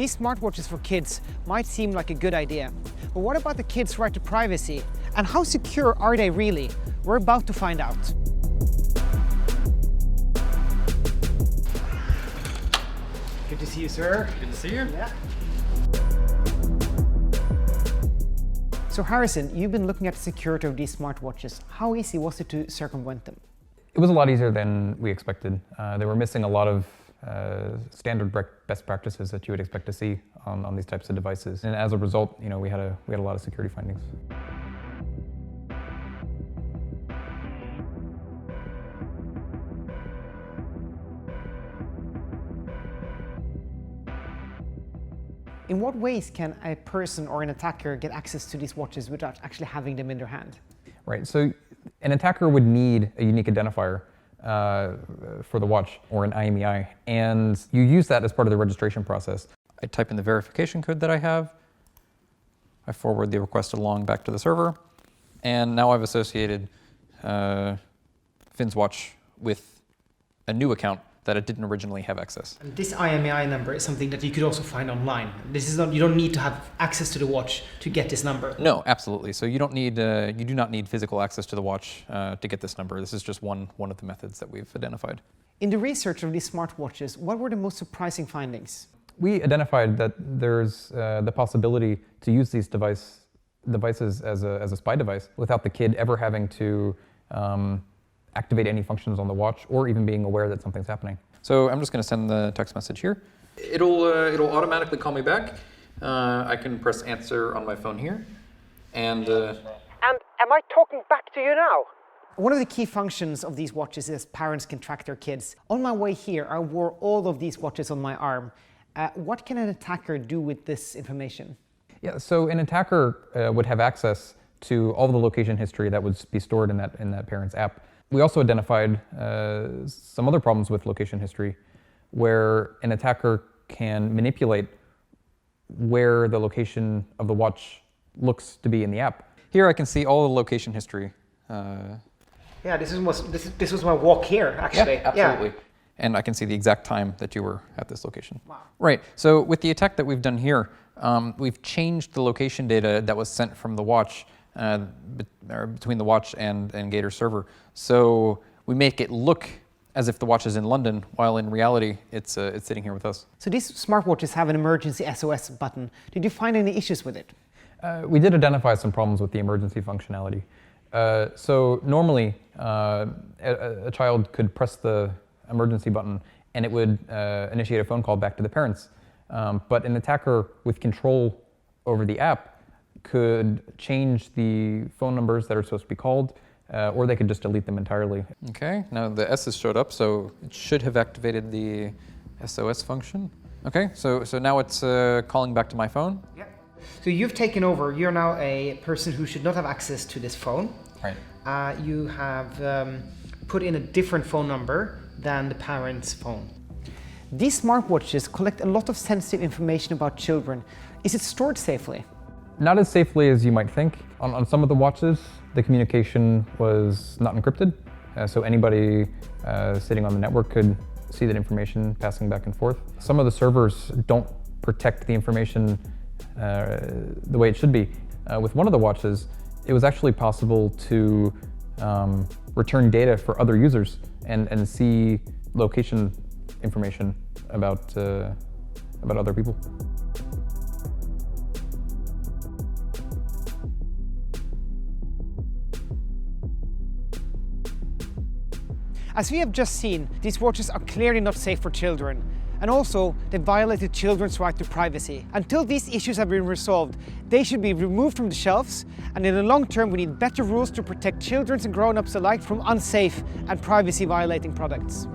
These smartwatches for kids might seem like a good idea, but what about the kids' right to privacy? And how secure are they really? We're about to find out. Good to see you, sir. Good to see you. Yeah. So Harrison, you've been looking at the security of these smartwatches. How easy was it to circumvent them? It was a lot easier than we expected. They were missing a lot of standard best practices that you would expect to see on these types of devices. And as a result, we had a lot of security findings. In what ways can a person or an attacker get access to these watches without actually having them in their hand? Right, so an attacker would need a unique identifier for the watch, or an IMEI, and you use that as part of the registration process. I type in the verification code that I have, I forward the request along back to the server, and now I've associated Finn's watch with a new account that it didn't originally have access. And this IMEI number is something that you could also find online. This is not, you don't need to have access to the watch to get this number. No, absolutely. So you don't need, you do not need physical access to the watch to get this number. This is just one of the methods that we've identified. In the research of these smartwatches, what were the most surprising findings? We identified that there's the possibility to use these devices as a spy device without the kid ever having to activate any functions on the watch or even being aware that something's happening. So I'm just going to send the text message here. It'll automatically call me back. I can press answer on my phone here, and am I talking back to you now? One of the key functions of these watches is parents can track their kids. On my way here, I wore all of these watches on my arm. What can an attacker do with this information? Yeah, so an attacker would have access to all of the location history that would be stored in that parent's app. We also identified some other problems with location history, where an attacker can manipulate where the location of the watch looks to be in the app. Here I can see all the location history. Yeah, this was my walk here, actually. Yeah, absolutely. Yeah. And I can see the exact time that you were at this location. Wow. Right, so with the attack that we've done here, we've changed the location data that was sent from the watch between the watch and Gator server. So we make it look as if the watch is in London, while in reality it's sitting here with us. So these smartwatches have an emergency SOS button. Did you find any issues with it? We did identify some problems with the emergency functionality. So normally a child could press the emergency button and it would initiate a phone call back to the parents. But an attacker with control over the app could change the phone numbers that are supposed to be called, or they could just delete them entirely. Okay, now the S has showed up, so it should have activated the SOS function. Okay, so now it's calling back to my phone. Yeah. So you've taken over. You're now a person who should not have access to this phone. Right. You have put in a different phone number than the parent's phone. These smartwatches collect a lot of sensitive information about children. Is it stored safely? Not as safely as you might think. On some of the watches, the communication was not encrypted, so anybody sitting on the network could see that information passing back and forth. Some of the servers don't protect the information the way it should be. With one of the watches, it was actually possible to return data for other users and see location information about other people. As we have just seen, these watches are clearly not safe for children. And also, they violated children's right to privacy. Until these issues have been resolved, they should be removed from the shelves, and in the long term we need better rules to protect children and grown-ups alike from unsafe and privacy-violating products.